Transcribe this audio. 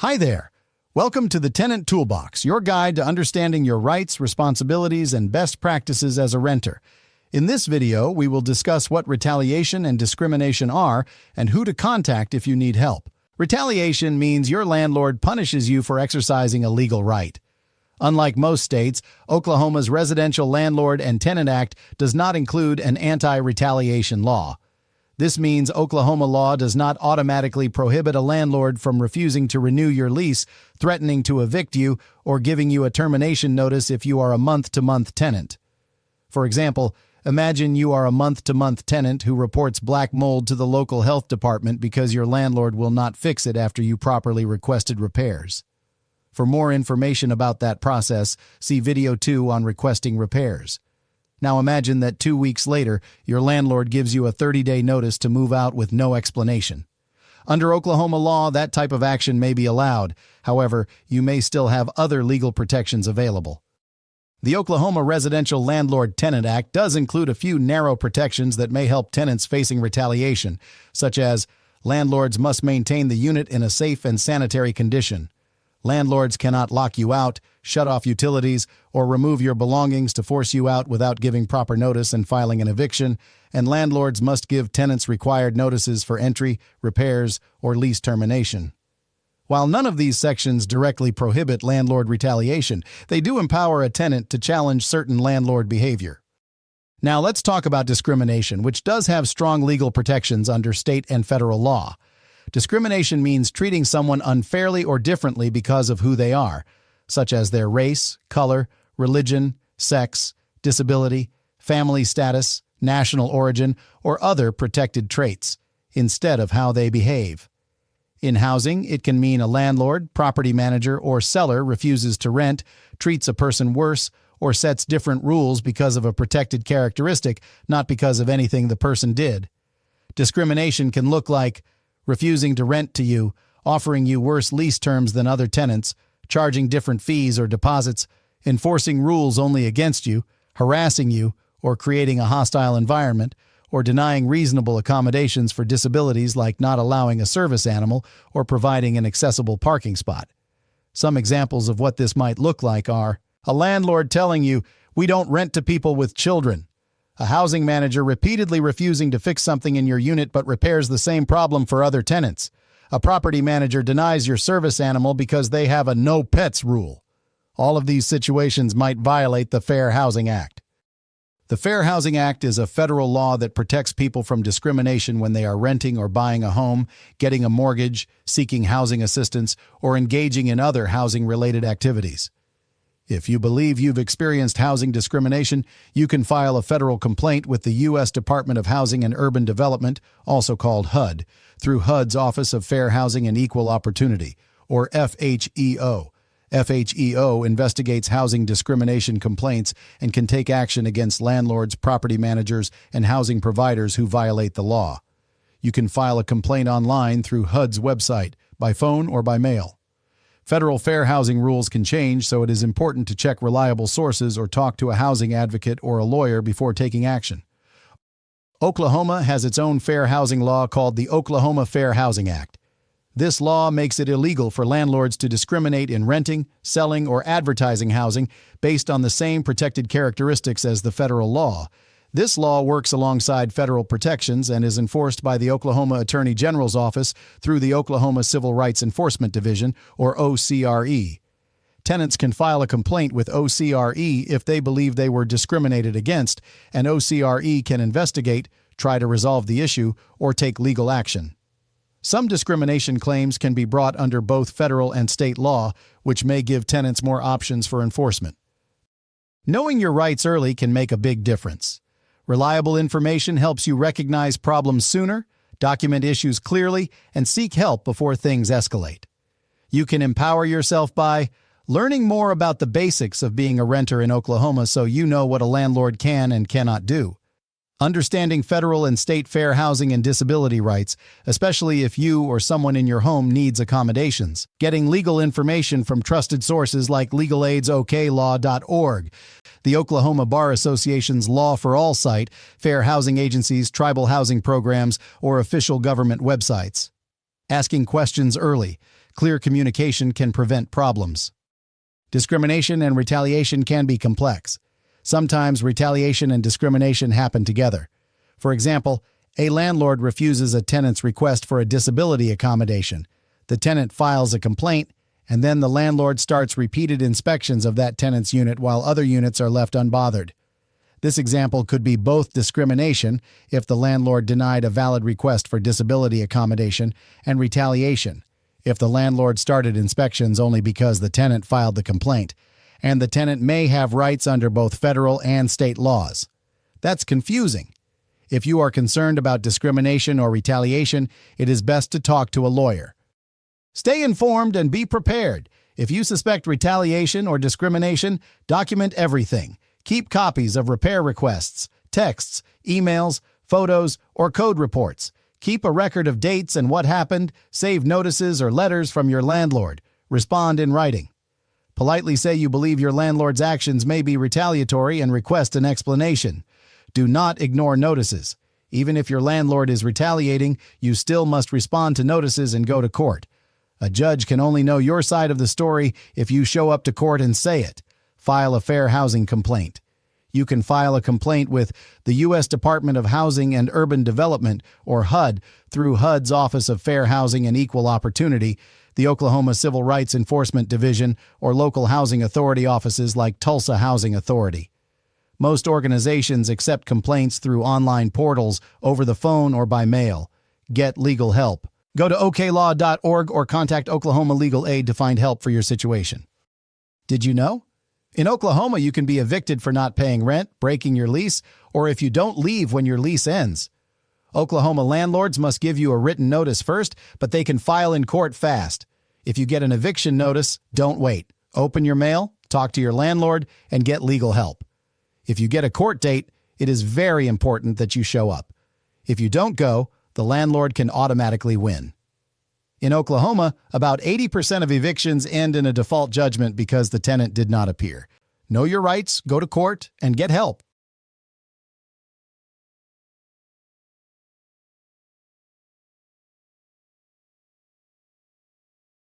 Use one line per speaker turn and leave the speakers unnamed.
Hi there. Welcome to the Tenant Toolbox, your guide to understanding your rights, responsibilities, and best practices as a renter. In this video, we will discuss what retaliation and discrimination are and who to contact if you need help. Retaliation means your landlord punishes you for exercising a legal right. Unlike most states, Oklahoma's Residential Landlord and Tenant Act does not include an anti-retaliation law. This means Oklahoma law does not automatically prohibit a landlord from refusing to renew your lease, threatening to evict you, or giving you a termination notice if you are a month-to-month tenant. For example, imagine you are a month-to-month tenant who reports black mold to the local health department because your landlord will not fix it after you properly requested repairs. For more information about that process, see Video 2 on requesting repairs. Now imagine that 2 weeks later, your landlord gives you a 30-day notice to move out with no explanation. Under Oklahoma law, that type of action may be allowed. However, you may still have other legal protections available. The Oklahoma Residential Landlord-Tenant Act does include a few narrow protections that may help tenants facing retaliation, such as landlords must maintain the unit in a safe and sanitary condition. Landlords cannot lock you out, shut off utilities, or remove your belongings to force you out without giving proper notice and filing an eviction, and landlords must give tenants required notices for entry, repairs, or lease termination. While none of these sections directly prohibit landlord retaliation, they do empower a tenant to challenge certain landlord behavior. Now let's talk about discrimination, which does have strong legal protections under state and federal law. Discrimination means treating someone unfairly or differently because of who they are, such as their race, color, religion, sex, disability, family status, national origin, or other protected traits, instead of how they behave. In housing, it can mean a landlord, property manager, or seller refuses to rent, treats a person worse, or sets different rules because of a protected characteristic, not because of anything the person did. Discrimination can look like refusing to rent to you, offering you worse lease terms than other tenants, charging different fees or deposits, enforcing rules only against you, harassing you, or creating a hostile environment, or denying reasonable accommodations for disabilities like not allowing a service animal or providing an accessible parking spot. Some examples of what this might look like are a landlord telling you, "We don't rent to people with children." A housing manager repeatedly refusing to fix something in your unit but repairs the same problem for other tenants. A property manager denies your service animal because they have a no pets rule. All of these situations might violate the Fair Housing Act. The Fair Housing Act is a federal law that protects people from discrimination when they are renting or buying a home, getting a mortgage, seeking housing assistance, or engaging in other housing-related activities. If you believe you've experienced housing discrimination, you can file a federal complaint with the U.S. Department of Housing and Urban Development, also called HUD, through HUD's Office of Fair Housing and Equal Opportunity, or FHEO. FHEO investigates housing discrimination complaints and can take action against landlords, property managers, and housing providers who violate the law. You can file a complaint online through HUD's website, by phone or by mail. Federal fair housing rules can change, so it is important to check reliable sources or talk to a housing advocate or a lawyer before taking action. Oklahoma has its own fair housing law called the Oklahoma Fair Housing Act. This law makes it illegal for landlords to discriminate in renting, selling, or advertising housing based on the same protected characteristics as the federal law. This law works alongside federal protections and is enforced by the Oklahoma Attorney General's Office through the Oklahoma Civil Rights Enforcement Division, or OCRE. Tenants can file a complaint with OCRE if they believe they were discriminated against, and OCRE can investigate, try to resolve the issue, or take legal action. Some discrimination claims can be brought under both federal and state law, which may give tenants more options for enforcement. Knowing your rights early can make a big difference. Reliable information helps you recognize problems sooner, document issues clearly, and seek help before things escalate. You can empower yourself by learning more about the basics of being a renter in Oklahoma so you know what a landlord can and cannot do. Understanding federal and state fair housing and disability rights, especially if you or someone in your home needs accommodations. Getting legal information from trusted sources like legalaidslaw.org, the Oklahoma Bar Association's Law for All site, fair housing agencies, tribal housing programs, or official government websites. Asking questions early. Clear communication can prevent problems. Discrimination and retaliation can be complex. Sometimes retaliation and discrimination happen together. For example, a landlord refuses a tenant's request for a disability accommodation. The tenant files a complaint, and then the landlord starts repeated inspections of that tenant's unit while other units are left unbothered. This example could be both discrimination, if the landlord denied a valid request for disability accommodation, and retaliation, if the landlord started inspections only because the tenant filed the complaint, and the tenant may have rights under both federal and state laws. That's confusing. If you are concerned about discrimination or retaliation, it is best to talk to a lawyer. Stay informed and be prepared. If you suspect retaliation or discrimination, document everything. Keep copies of repair requests, texts, emails, photos, or code reports. Keep a record of dates and what happened, save notices or letters from your landlord. Respond in writing. Politely say you believe your landlord's actions may be retaliatory and request an explanation. Do not ignore notices. Even if your landlord is retaliating, you still must respond to notices and go to court. A judge can only know your side of the story if you show up to court and say it. File a fair housing complaint. You can file a complaint with the U.S. Department of Housing and Urban Development, or HUD, through HUD's Office of Fair Housing and Equal Opportunity, the Oklahoma Civil Rights Enforcement Division, or local housing authority offices like Tulsa Housing Authority. Most organizations accept complaints through online portals, over the phone, or by mail. Get legal help. Go to oklaw.org or contact Oklahoma Legal Aid to find help for your situation. Did you know? In Oklahoma, you can be evicted for not paying rent, breaking your lease, or if you don't leave when your lease ends. Oklahoma landlords must give you a written notice first, but they can file in court fast. If you get an eviction notice, don't wait. Open your mail, talk to your landlord, and get legal help. If you get a court date, it is very important that you show up. If you don't go, the landlord can automatically win. In Oklahoma, about 80% of evictions end in a default judgment because the tenant did not appear. Know your rights, go to court, and get help.